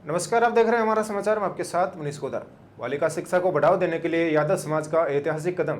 नमस्कार, आप देख रहे हैं हमारा समाचार। मैं आपके साथ मनीष कोदार। बालिका शिक्षा को बढ़ावा देने के लिए यादव समाज का ऐतिहासिक कदम।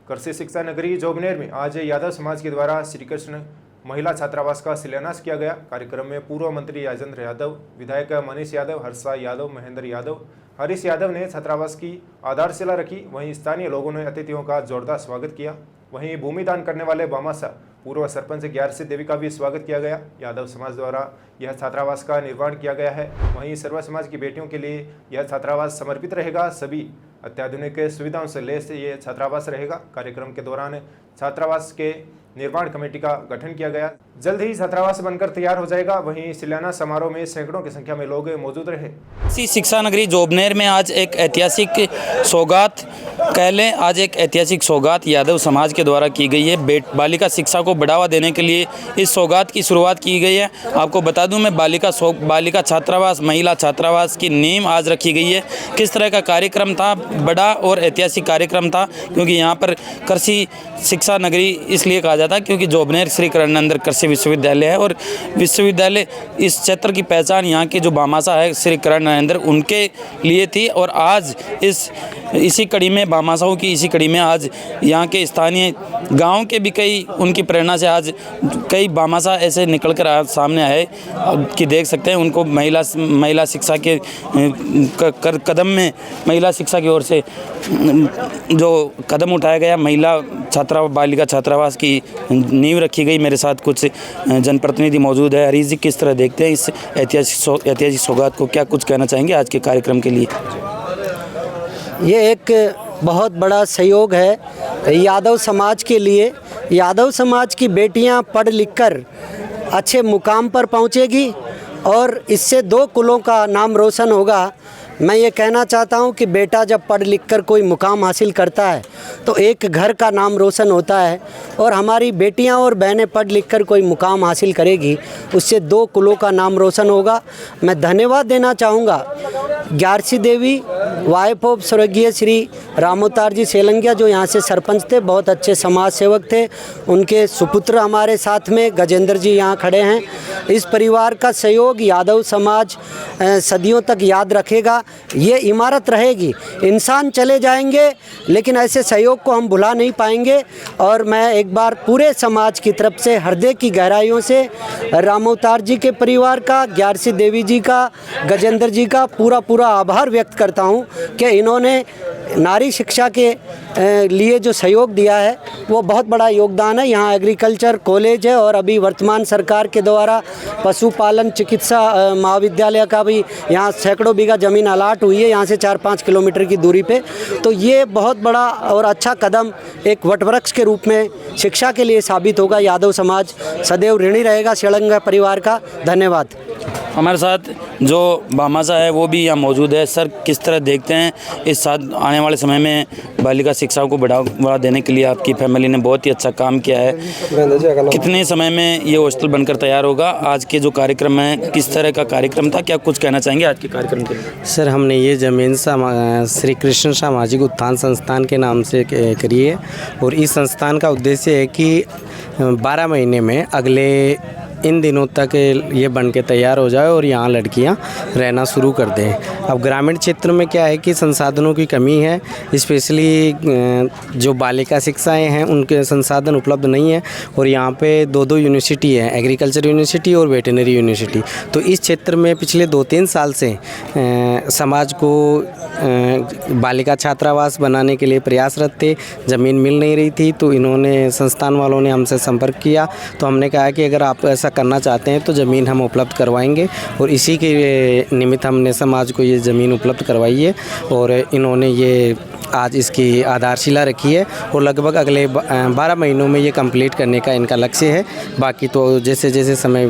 कृषि शिक्षा नगरी जोगनेर में आज यादव समाज के द्वारा श्री कृष्ण महिला छात्रावास का शिलान्यास किया गया। कार्यक्रम में पूर्व मंत्री राजेंद्र यादव, विधायक मनीष यादव, हर्षा यादव, महेंद्र यादव, हरीश यादव ने छात्रावास की आधारशिला रखी। वहीं स्थानीय लोगों ने अतिथियों का जोरदार स्वागत किया। वहीं भूमिदान करने वाले बामासा पूर्व सरपंच ग्यारसी देवी का भी स्वागत किया गया। यादव समाज द्वारा यह छात्रावास का निर्माण किया गया है। वहीं सर्व समाज की बेटियों के लिए यह छात्रावास समर्पित रहेगा। सभी अत्याधुनिक सुविधाओं से लैस ये छात्रावास रहेगा। कार्यक्रम के दौरान छात्रावास के निर्माण कमेटी का गठन किया गया। जल्द ही छात्रावास बनकर तैयार हो जाएगा। वहीं शिलान्यास समारोह में सैकड़ों की संख्या में लोग मौजूद रहे। शिक्षा नगरी जोबनेर में आज एक ऐतिहासिक सौगात आज एक ऐतिहासिक सौगात यादव समाज के द्वारा की गई है। बालिका शिक्षा को बढ़ावा देने के लिए इस सौगात की शुरुआत की गई है। आपको बता दूं मैं बालिका छात्रावास, महिला छात्रावास की नींव आज रखी गई है। किस तरह का कार्यक्रम था, बड़ा और ऐतिहासिक कार्यक्रम था, क्योंकि यहाँ पर कृषि शिक्षा नगरी इसलिए कहा जाता है क्योंकि जोबनेर श्री करणानंद कृषि विश्वविद्यालय है और विश्वविद्यालय इस क्षेत्र की पहचान यहाँ के जो बामासा है श्री करणानंद उनके लिए थी। और आज इसी कड़ी में बामासाओं की इसी कड़ी में आज यहाँ के स्थानीय गांव के भी कई उनकी प्रेरणा से आज कई बामासा ऐसे निकल कर आज सामने आए कि देख सकते हैं उनको महिला शिक्षा के कदम में महिला शिक्षा की ओर से जो कदम उठाया गया, बालिका छात्रावास की नींव रखी गई। मेरे साथ कुछ जनप्रतिनिधि मौजूद है। हरीश जी, किस तरह देखते हैं इस ऐतिहासिक सौगात को, क्या कुछ कहना चाहेंगे आज के कार्यक्रम के लिए? ये एक बहुत बड़ा सहयोग है यादव समाज के लिए। यादव समाज की बेटियां पढ़ लिख कर अच्छे मुकाम पर पहुंचेगी और इससे दो कुलों का नाम रोशन होगा। मैं ये कहना चाहता हूँ कि बेटा जब पढ़ लिख कर कोई मुकाम हासिल करता है तो एक घर का नाम रोशन होता है, और हमारी बेटियाँ और बहनें पढ़ लिख कर कोई मुकाम हासिल करेगी उससे दो कुलों का नाम रोशन होगा। मैं धन्यवाद देना चाहूँगा ग्यारसी देवी, वाइफ ऑफ स्वर्गीय श्री रामोतार जी सेलंगिया, जो यहाँ से सरपंच थे, बहुत अच्छे समाज सेवक थे। उनके सुपुत्र हमारे साथ में गजेंद्र जी यहाँ खड़े हैं। इस परिवार का सहयोग यादव समाज सदियों तक याद रखेगा। ये इमारत रहेगी, इंसान चले जाएंगे लेकिन ऐसे सहयोग को हम भुला नहीं पाएंगे। और मैं एक बार पूरे समाज की तरफ से हृदय की गहराइयों से रामोतार जी के परिवार का, ग्यारसी देवी जी का, गजेंद्र जी का पूरा आभार व्यक्त करता हूँ कि इन्होंने नारी शिक्षा के लिए जो सहयोग दिया है वो बहुत बड़ा योगदान है। यहाँ एग्रीकल्चर कॉलेज है और अभी वर्तमान सरकार के द्वारा पशुपालन चिकित्सा महाविद्यालय का भी यहाँ सैकड़ों बीघा ज़मीन अलाट हुई है, यहाँ से 4-5 किलोमीटर की दूरी पे। तो ये बहुत बड़ा और अच्छा कदम एक वटवृक्ष के रूप में शिक्षा के लिए साबित होगा। यादव समाज सदैव ऋणी रहेगा सेलंगिया परिवार का। धन्यवाद। हमारे साथ जो बामासा है वो भी यहाँ मौजूद है। सर, किस तरह देखते हैं इस साथ आने वाले समय में बालिका शिक्षा को बढ़ावा देने के लिए आपकी फैमिली ने बहुत ही अच्छा काम किया है। कितने समय में ये हॉस्टल बनकर तैयार होगा? आज के जो कार्यक्रम है किस तरह का कार्यक्रम था, क्या कुछ कहना चाहेंगे आज के कार्यक्रम के लिए? सर, हमने ये ज़मीन श्री कृष्ण सामाजिक उत्थान संस्थान के नाम से करी है और इस संस्थान का उद्देश्य है कि 12 महीने में अगले इन दिनों तक ये बन के तैयार हो जाए और यहाँ लड़कियाँ रहना शुरू कर दें। अब ग्रामीण क्षेत्र में क्या है कि संसाधनों की कमी है, स्पेशली जो बालिका शिक्षाएं हैं उनके संसाधन उपलब्ध नहीं है। और यहाँ पे दो यूनिवर्सिटी है, एग्रीकल्चर यूनिवर्सिटी और वेटनरी यूनिवर्सिटी। तो इस क्षेत्र में पिछले 2-3 साल से समाज को बालिका छात्रावास बनाने के लिए प्रयासरत थे। ज़मीन मिल नहीं रही थी तो इन्होंने संस्थान वालों ने हमसे संपर्क किया। तो हमने कहा कि अगर आप ऐसा करना चाहते हैं तो ज़मीन हम उपलब्ध करवाएंगे, और इसी के निमित्त हमने समाज को ये ज़मीन उपलब्ध करवाई है। और इन्होंने ये आज इसकी आधारशिला रखी है और लगभग अगले 12 महीनों में ये कंप्लीट करने का इनका लक्ष्य है। बाकी तो जैसे जैसे समय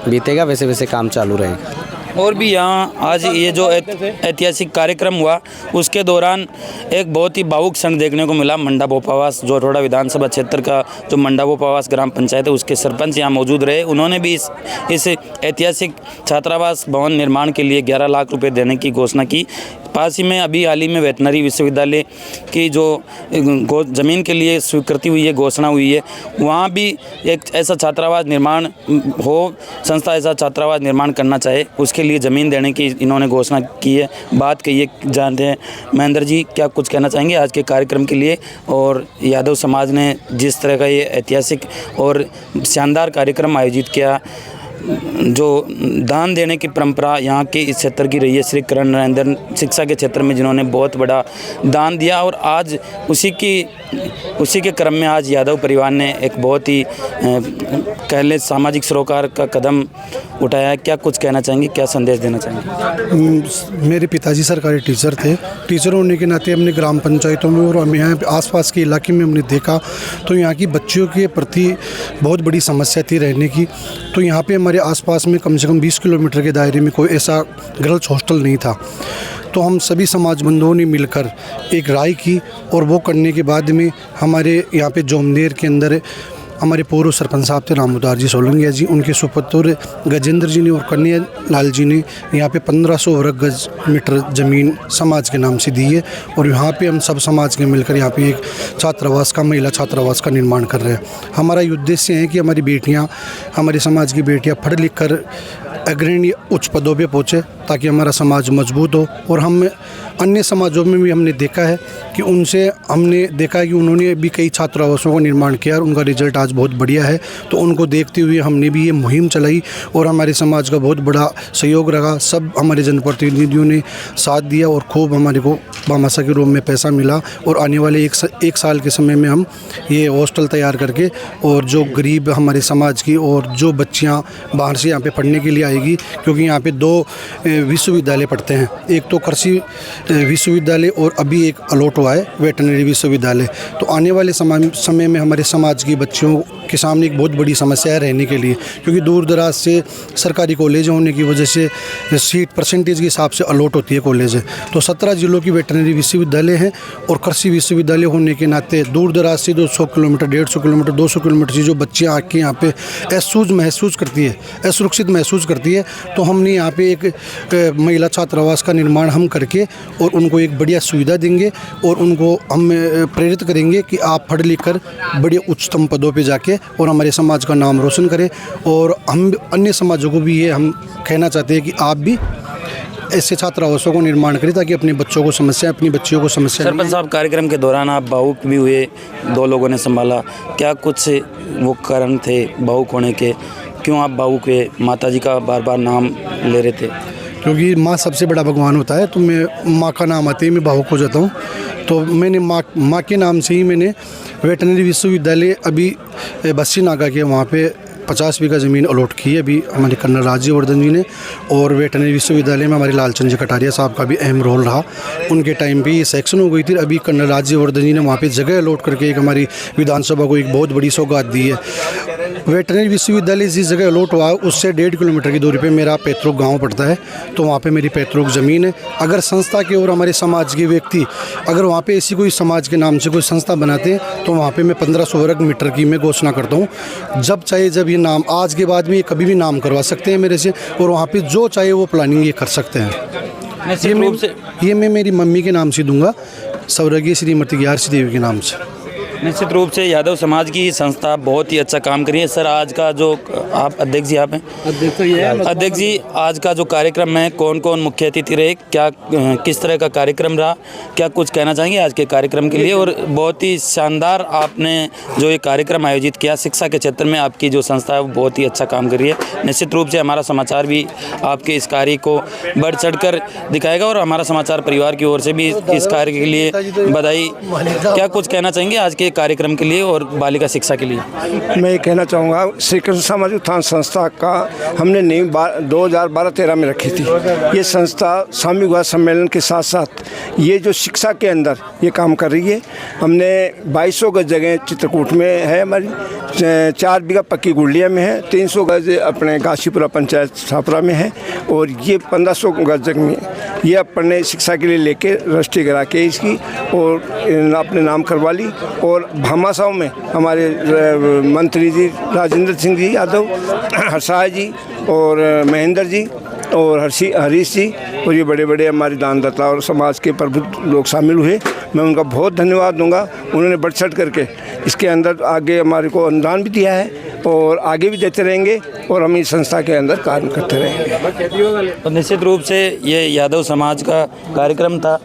बीतेगा वैसे वैसे काम चालू रहेगा। और भी यहाँ आज ये जो ऐतिहासिक कार्यक्रम हुआ उसके दौरान एक बहुत ही भावुक क्षण देखने को मिला। मंडा बोपावास जो रोड़ा विधानसभा क्षेत्र का जो मंडा बोपावास ग्राम पंचायत है उसके सरपंच यहाँ मौजूद रहे। उन्होंने भी इस ऐतिहासिक छात्रावास भवन निर्माण के लिए 11 लाख रुपए देने की घोषणा की। पास ही में अभी हाल ही में वेटनरी विश्वविद्यालय की जो ज़मीन के लिए स्वीकृति हुई है, घोषणा हुई है, वहाँ भी एक ऐसा छात्रावास निर्माण हो, संस्था ऐसा छात्रावास निर्माण करना चाहे उसके लिए ज़मीन देने की इन्होंने घोषणा की है, बात कही है। जानते हैं महेंद्र जी क्या कुछ कहना चाहेंगे आज के कार्यक्रम के लिए, और यादव समाज ने जिस तरह का ये ऐतिहासिक और शानदार कार्यक्रम आयोजित किया, जो दान देने की परंपरा यहाँ के इस क्षेत्र की रही है। श्री करण नरेंद्र शिक्षा के क्षेत्र में जिन्होंने बहुत बड़ा दान दिया, और आज उसी के क्रम में आज यादव परिवार ने एक बहुत ही कह लें सामाजिक सरोकार का कदम उठाया है। क्या कुछ कहना चाहेंगे, क्या संदेश देना चाहेंगे? मेरे पिताजी सरकारी टीचर थे। टीचर होने के नाते हमने ग्राम पंचायतों में और हम यहाँ आसपास के इलाके में हमने देखा तो यहाँ की बच्चियों के प्रति बहुत बड़ी समस्या थी रहने की। तो यहाँ पे हमारे आसपास में कम से कम 20 किलोमीटर के दायरे में कोई ऐसा गर्ल्स हॉस्टल नहीं था। तो हम सभी समाज बंधुओं ने मिलकर एक राय की, और वो करने के बाद में हमारे यहाँ पे जोमनेर के अंदर हमारे पूर्व सरपंच साहब थे रामोदार जी सोलंकिया जी, उनके सुपुत्र गजेंद्र जी ने और कन्हैया लाल जी ने यहाँ पे 1500 वर्ग गज मीटर ज़मीन समाज के नाम से दी है। और यहाँ पे हम सब समाज के मिलकर यहाँ पे एक छात्रावास का, महिला छात्रावास का निर्माण कर रहे हैं। हमारा ये उद्देश्य है कि हमारी बेटियाँ, हमारे समाज की बेटियाँ पढ़ लिख कर अग्रणी उच्च पदों पे पहुँचे, ताकि हमारा समाज मजबूत हो। और हम अन्य समाजों में भी हमने देखा है कि हमने देखा है कि उन्होंने भी कई छात्रावासों का निर्माण किया और उनका रिजल्ट आज बहुत बढ़िया है। तो उनको देखते हुए हमने भी ये मुहिम चलाई और हमारे समाज का बहुत बड़ा सहयोग रहा। सब हमारे जनप्रतिनिधियों ने साथ दिया और खूब हमारे को भामाशाह के रूप में पैसा मिला। और आने वाले एक साल के समय में हम ये हॉस्टल तैयार करके, और जो गरीब हमारे समाज की और जो बच्चियाँ बाहर से यहाँ पे पढ़ने के लिए आएगी, क्योंकि यहाँ पे 2 विश्वविद्यालय पढ़ते हैं, एक तो कृषि विश्वविद्यालय और अभी एक अलॉट हुआ है वेटनरी विश्वविद्यालय। तो आने वाले समय में हमारे समाज की बच्चियों के सामने एक बहुत बड़ी समस्या है रहने के लिए, क्योंकि दूर दराज से सरकारी कॉलेज होने की वजह से सीट परसेंटेज के हिसाब से अलॉट होती है कॉलेज है। तो 17 जिलों की वेटनरी विश्वविद्यालय हैं और कृषि विश्वविद्यालय होने के नाते दूर दराज से 200 किलोमीटर, 150 किलोमीटर, 200 किलोमीटर से जो बच्चियाँ आके यहाँ पे महसूस करती है, असुरक्षित महसूस करती है। तो हमने यहाँ पे एक महिला छात्रावास का निर्माण हम करके और उनको एक बढ़िया सुविधा देंगे और उनको हम प्रेरित करेंगे कि आप पढ़ लिख कर बड़े उच्चतम पदों पे जाके और हमारे समाज का नाम रोशन करें। और हम अन्य समाजों को भी ये हम कहना चाहते हैं कि आप भी ऐसे छात्रावासों को निर्माण करें, ताकि अपने बच्चों को अपनी बच्चियों को समस्या। सरपंच साहब, कार्यक्रम के दौरान आप भावुक भी हुए, 2 लोगों ने संभाला, क्या कुछ वो कारण थे भावुक होने के? क्यों आप भावुक हुए? माता जी का बार बार नाम ले रहे थे। क्योंकि माँ सबसे बड़ा भगवान होता है, तो मैं माँ का नाम आते ही मैं भावुक हो जाता हूँ। तो मैंने माँ के नाम से ही मैंने वेटनरी विश्वविद्यालय अभी बस्सी नाका के वहाँ पे 50 बीघा ज़मीन अलॉट की है अभी हमारे कर्नल राज्यवर्धन जी ने। और वेटनरी विश्वविद्यालय में हमारे लालचंद जी कटारिया साहब का भी अहम रोल रहा। उनके टाइम पे ये सेक्शन हो गई थी। अभी कर्नल राज्यवर्धन जी ने वहाँ पे जगह अलॉट करके एक हमारी विधानसभा को एक बहुत बड़ी सौगात दी है। वेटनरी विश्वविद्यालय जिस जगह अलॉट हुआ उससे 1.5 किलोमीटर की दूरी पे मेरा पैतृक गांव पड़ता है, तो वहाँ पे मेरी पैतृक ज़मीन है। अगर संस्था के और हमारे समाज के व्यक्ति अगर वहाँ पे ऐसी कोई समाज के नाम से कोई संस्था बनाते हैं तो वहाँ पे मैं 1500 वर्ग मीटर की मैं घोषणा करता हूँ। जब चाहे जब ये नाम, आज के बाद में ये कभी भी नाम करवा सकते हैं मेरे से, और वहाँ पे जो चाहे वो प्लानिंग ये कर सकते हैं। ये मैं मेरी मम्मी के नाम से दूंगा, स्वर्गीय श्रीमती ग्यारसी देवी के नाम से। निश्चित रूप से यादव समाज की संस्था बहुत ही अच्छा काम कर रही है। सर, आज का जो आप अध्यक्ष जी, आप हैं अध्यक्ष जी, आज का जो कार्यक्रम है, कौन कौन मुख्य अतिथि रहे, क्या किस तरह का कार्यक्रम रहा, क्या कुछ कहना चाहेंगे आज के कार्यक्रम के लिए? और बहुत ही शानदार आपने जो ये कार्यक्रम आयोजित किया, शिक्षा के क्षेत्र में आपकी जो संस्था है वो बहुत ही अच्छा काम कर रही है। निश्चित रूप से हमारा समाचार भी आपके इस कार्य को बढ़ चढ़ कर दिखाएगा और हमारा समाचार परिवार की ओर से भी इस कार्य के लिए बधाई। क्या कुछ कहना चाहेंगे आज के कार्यक्रम के लिए और बालिका शिक्षा के लिए? मैं ये कहना चाहूँगा, श्री कृष्ण सामाजिक उत्थान संस्था का हमने नींव 2012-13 में रखी थी। ये संस्था सामूहिक विवाह सम्मेलन के साथ साथ ये जो शिक्षा के अंदर ये काम कर रही है। हमने 2200 गज जगह चित्रकूट में है हमारी, 4 बीघा पक्की गुड़लिया में है, 300 गज अपने गाशीपुरा पंचायत छापरा में है, और ये 1500 गज जगह ये अपने शिक्षा के लिए लेके रजिस्ट्री करा के इसकी और अपने नाम करवा ली। और भामाशाह में हमारे मंत्री जी राजेंद्र सिंह जी यादव, हर्षाय जी और महेंद्र जी और हरीश जी और ये बड़े बड़े हमारे दानदाता और समाज के प्रबुद्ध लोग शामिल हुए। मैं उनका बहुत धन्यवाद दूंगा। उन्होंने बढ़ चढ़ करके इसके अंदर आगे हमारे को अनुदान भी दिया है। और आगे भी देते रहेंगे और हम इस संस्था के अंदर काम करते रहेंगे। तो निश्चित रूप से ये यादव समाज का कार्यक्रम था।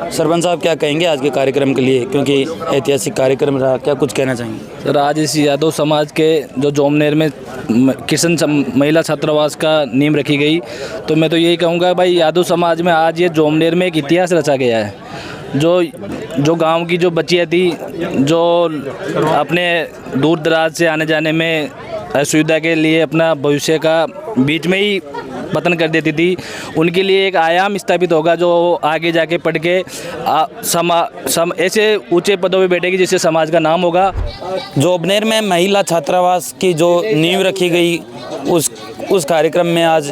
सरपंच साहब क्या कहेंगे आज के कार्यक्रम के लिए, क्योंकि ऐतिहासिक कार्यक्रम रहा, क्या कुछ कहना चाहेंगे? सर, आज इस यादव समाज के जो जोमनेर में किशन महिला छात्रावास का नींव रखी गई, तो मैं तो यही कहूँगा भाई, यादव समाज में आज ये जोमनेर में एक इतिहास रचा गया है। जो गांव की जो बच्चियाँ थी, जो अपने दूर दराज से आने जाने में असुविधा के लिए अपना भविष्य का बीच में ही पतन कर देती थी, उनके लिए एक आयाम स्थापित होगा जो आगे जाके पढ़ के ऐसे ऊंचे पदों पे बैठेगी जिससे समाज का नाम होगा। जोबनेर में महिला छात्रावास की जो नींव रखी गई, उस कार्यक्रम में आज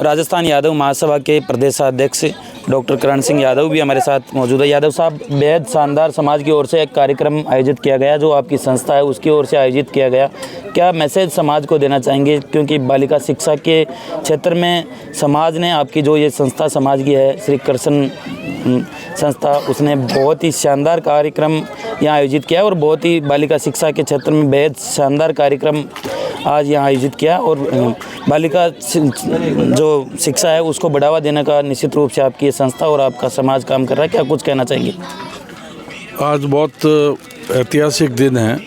राजस्थान यादव महासभा के प्रदेशाध्यक्ष डॉक्टर करण सिंह यादव भी हमारे साथ मौजूद है। यादव साहब, बेहद शानदार समाज की ओर से एक कार्यक्रम आयोजित किया गया, जो आपकी संस्था है उसकी ओर से आयोजित किया गया। क्या मैसेज समाज को देना चाहेंगे, क्योंकि बालिका शिक्षा के क्षेत्र में समाज ने, आपकी जो ये संस्था समाज की है श्री कृष्ण संस्था, उसने बहुत ही शानदार कार्यक्रम यहाँ आयोजित किया और बहुत ही बालिका शिक्षा के क्षेत्र में बेहद शानदार कार्यक्रम आज यहाँ आयोजित किया और बालिका जो शिक्षा है उसको बढ़ावा देने का निश्चित रूप से आपकी ये संस्था और आपका समाज काम कर रहा है। क्या कुछ कहना चाहेंगे? आज बहुत ऐतिहासिक दिन है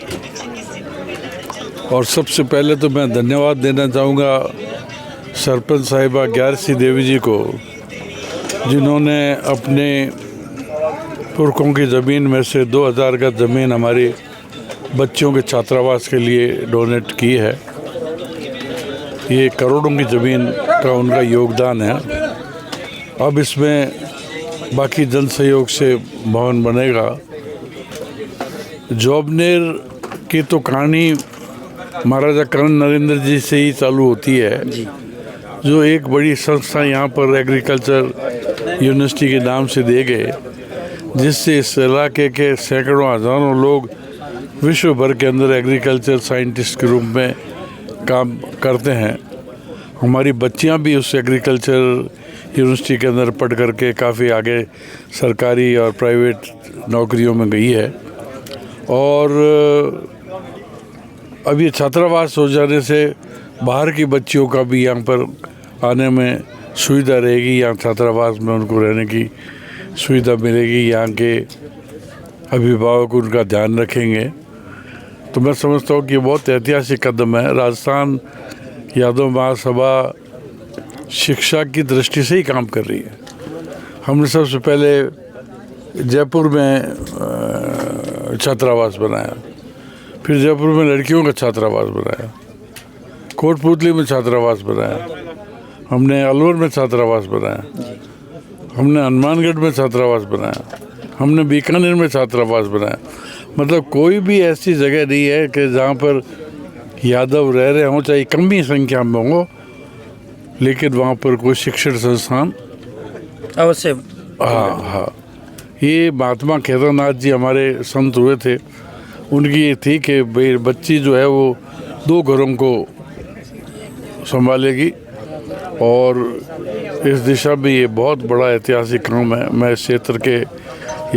और सबसे पहले तो मैं धन्यवाद देना चाहूँगा सरपंच साहिबा ग्यारसी देवी जी को, जिन्होंने अपने पुरखों की ज़मीन में से 2000 का ज़मीन हमारी बच्चों के छात्रावास के लिए डोनेट की है। ये करोड़ों की ज़मीन का उनका योगदान है। अब इसमें बाकी जन सहयोग से भवन बनेगा। जोबनेर की तो कहानी महाराजा कर्ण नरेंद्र जी से ही चालू होती है, जो एक बड़ी संस्था यहाँ पर एग्रीकल्चर यूनिवर्सिटी के नाम से दे गए, जिससे इस इलाके के सैकड़ों हज़ारों लोग विश्व भर के अंदर एग्रीकल्चर साइंटिस्ट के रूप में काम करते हैं। हमारी बच्चियां भी उस एग्रीकल्चर यूनिवर्सिटी के अंदर पढ़ करके काफ़ी आगे सरकारी और प्राइवेट नौकरियों में गई है। और अब ये छात्रावास हो जाने से बाहर की बच्चियों का भी यहाँ पर आने में सुविधा रहेगी। यहाँ छात्रावास में उनको रहने की सुविधा मिलेगी, यहाँ के अभिभावक उनका ध्यान रखेंगे। तो मैं समझता हूँ कि ये बहुत ऐतिहासिक कदम है। राजस्थान यादव महासभा शिक्षा की दृष्टि से ही काम कर रही है। हमने सबसे पहले जयपुर में छात्रावास बनाया, फिर जयपुर में लड़कियों का छात्रावास बनाया, कोटपुतली में छात्रावास बनाया, हमने अलवर में छात्रावास बनाया, हमने हनुमानगढ़ में छात्रावास बनाया, हमने बीकानेर में छात्रावास बनाया। मतलब कोई भी ऐसी जगह नहीं है कि जहाँ पर यादव रह रहे हों, चाहे कम ही संख्या में हो, लेकिन वहाँ पर कोई शिक्षण संस्थान अवश्य। हाँ, ये महात्मा केदारनाथ जी हमारे संत हुए थे, उनकी ये थी कि भाई बच्ची जो है वो 2 घरों को संभालेगी, और इस दिशा में ये बहुत बड़ा ऐतिहासिक काम है। मैं इस क्षेत्र के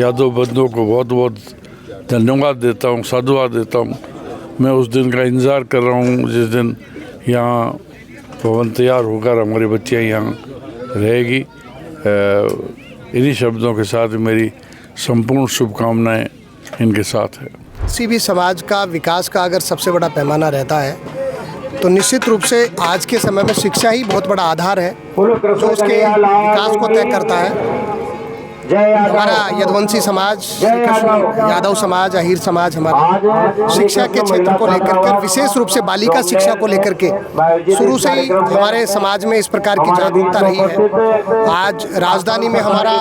यादव बंधुओं को बहुत बहुत धन्यवाद देता हूँ, साधुवाद देता हूँ। मैं उस दिन का इंतज़ार कर रहा हूँ जिस दिन यहाँ भवन तैयार होकर हमारी बच्चियाँ यहाँ रहेगी। इन्हीं शब्दों के साथ मेरी संपूर्ण शुभकामनाएं इनके साथ है। किसी भी समाज का विकास का अगर सबसे बड़ा पैमाना रहता है तो निश्चित रूप से आज के समय में शिक्षा ही बहुत बड़ा आधार है जो उसके विकास को तय करता है। हमारा यदुवंशी समाज, यादव समाज, अहीर समाज हमारा शिक्षा के क्षेत्र को लेकर के, विशेष रूप से बालिका शिक्षा को लेकर के शुरू से ही हमारे समाज में इस प्रकार की जागरूकता रही है। आज राजधानी में हमारा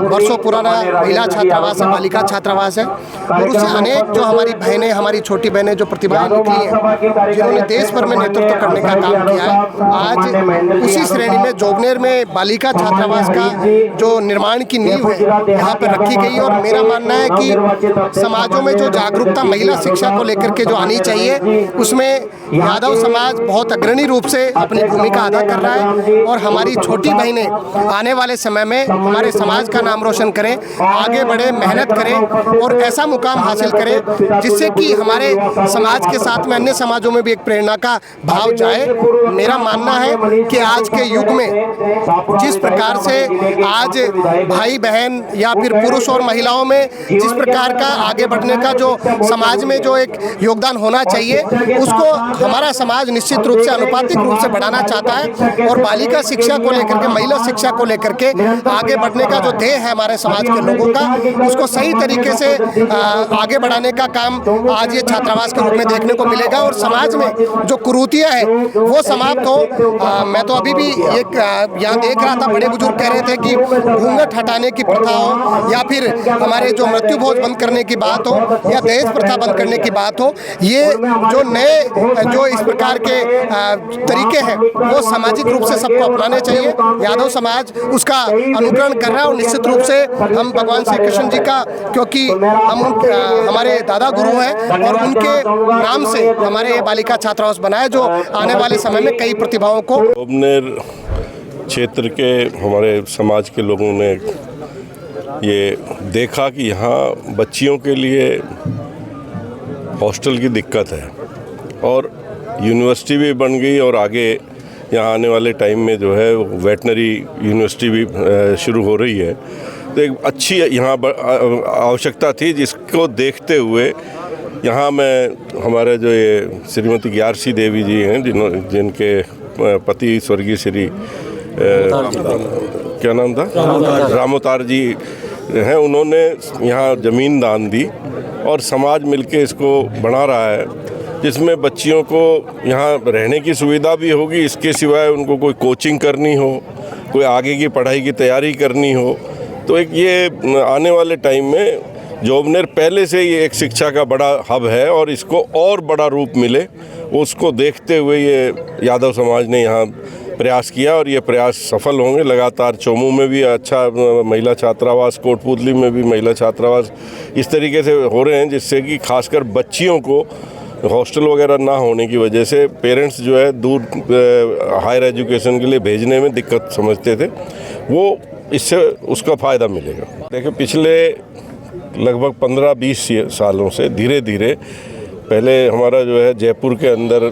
वर्षों पुराना महिला छात्रावास है, बालिका छात्रावास है, और उससे अनेक जो हमारी बहनें, हमारी छोटी बहनें जो प्रतिभाएं निकली हैं, जिन्होंने देश भर में नेतृत्व करने का काम किया है। आज उसी श्रेणी में जोबनेर में बालिका छात्रावास का जो निर्माण की नींव है यहाँ पर रखी गई है। और मेरा मानना है कि समाजों में जो जागरूकता महिला शिक्षा को लेकर के जो आनी चाहिए, उसमें यादव समाज बहुत अग्रणी रूप से अपनी भूमिका अदा कर रहा है। और हमारी छोटी बहनें आने वाले समय में हमारे समाज का नाम रोशन करें, आगे बढ़े, मेहनत करें और ऐसा मुकाम हासिल करें जिससे कि हमारे समाज के साथ में अन्य समाजों में भी एक प्रेरणा का भाव जाए। मेरा मानना है कि आज के युग में जिस प्रकार से आज भाई बहन या फिर पुरुष और महिलाओं में जिस प्रकार का आगे बढ़ने का जो समाज में जो एक योगदान होना चाहिए, उसको हमारा समाज निश्चित रूप से अनुपातिक रूप से बढ़ाना चाहता है। और बालिका शिक्षा को लेकर के, महिला शिक्षा को लेकर के आगे बढ़ने का जो ध्येय है हमारे समाज के लोगों का, उसको सही तरीके से आगे बढ़ाने का काम आज ये छात्रावास के रूप में देखने को मिलेगा। और समाज में जो कुरीतियां हैं वो समाप्त हो। मैं तो अभी भी एक यहाँ देख रहा था, बड़े बुजुर्ग कह रहे थे कि घूंघट हटाने की प्रथा हो या फिर हमारे जो मृत्यु भोज बंद करने की बात हो या दहेज प्रथा बंद करने की बात हो, ये जो नए जो इस प्रकार के तरीके हैं वो सामाजिक रूप से सबको अपनाने चाहिए। यादव समाज उसका अनुकरण कर रहा है और निश्चित रूप से हम भगवान श्री कृष्ण जी का, क्योंकि हम हमारे दादा गुरु हैं और उनके नाम से हमारे ये बालिका छात्रावास बना है, जो आने वाले समय में कई प्रतिभाओं को जोबनेर क्षेत्र के हमारे समाज के लोगों ने ये देखा कि यहाँ बच्चियों के लिए हॉस्टल की दिक्कत है और यूनिवर्सिटी भी बन गई और आगे यहाँ आने वाले टाइम में जो है वेटनरी यूनिवर्सिटी भी शुरू हो रही है। तो एक अच्छी यहाँ आवश्यकता थी, जिसको देखते हुए यहाँ मैं हमारे जो ये श्रीमती ग्यारसी देवी जी हैं, जिनके पति स्वर्गीय श्री क्या नाम था, रामोतार जी हैं, उन्होंने यहाँ ज़मीन दान दी और समाज मिलके इसको बना रहा है, जिसमें बच्चियों को यहाँ रहने की सुविधा भी होगी। इसके सिवाय उनको कोई कोचिंग करनी हो, कोई आगे की पढ़ाई की तैयारी करनी हो, तो एक ये आने वाले टाइम में जोबनेर पहले से ही एक शिक्षा का बड़ा हब है और इसको और बड़ा रूप मिले, उसको देखते हुए ये यादव समाज ने यहाँ प्रयास किया और ये प्रयास सफल होंगे। लगातार चोमू में भी अच्छा महिला छात्रावास, कोटपुतली में भी महिला छात्रावास इस तरीके से हो रहे हैं, जिससे कि खासकर बच्चियों को हॉस्टल वगैरह ना होने की वजह से पेरेंट्स जो है दूर हायर एजुकेशन के लिए भेजने में दिक्कत समझते थे, वो इससे उसका फ़ायदा मिलेगा। देखिए, पिछले लगभग 15-20 सालों से धीरे धीरे पहले हमारा जो है जयपुर के अंदर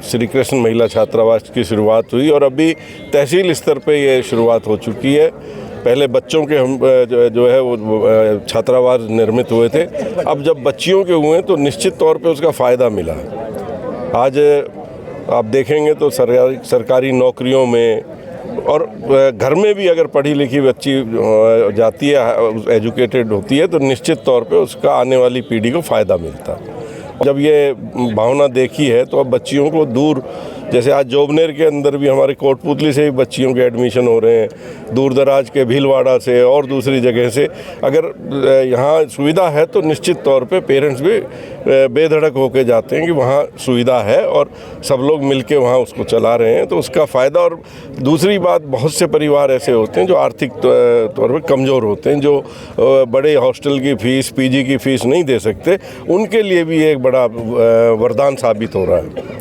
श्री कृष्ण महिला छात्रावास की शुरुआत हुई और अभी तहसील स्तर पे ये शुरुआत हो चुकी है। पहले बच्चों के हम जो है वो छात्रावास निर्मित हुए थे, अब जब बच्चियों के हुए तो निश्चित तौर पे उसका फ़ायदा मिला। आज आप देखेंगे तो सरकारी नौकरियों में और घर में भी अगर पढ़ी लिखी बच्ची जाती है, एजुकेटेड होती है, तो निश्चित तौर पे उसका आने वाली पीढ़ी को फ़ायदा मिलता है। जब ये भावना देखी है तो अब बच्चियों को दूर, जैसे आज जोबनेर के अंदर भी हमारे कोटपुतली से भी बच्चियों के एडमिशन हो रहे हैं, दूर दराज के भीलवाड़ा से और दूसरी जगह से, अगर यहाँ सुविधा है तो निश्चित तौर पे पेरेंट्स भी बेधड़क होकर जाते हैं कि वहाँ सुविधा है और सब लोग मिलके वहाँ उसको चला रहे हैं, तो उसका फ़ायदा। और दूसरी बात, बहुत से परिवार ऐसे होते हैं जो आर्थिक तौर पर कमज़ोर होते हैं, जो बड़े हॉस्टल की फ़ीस, पीजी की फ़ीस नहीं दे सकते, उनके लिए भी एक बड़ा वरदान साबित हो रहा है।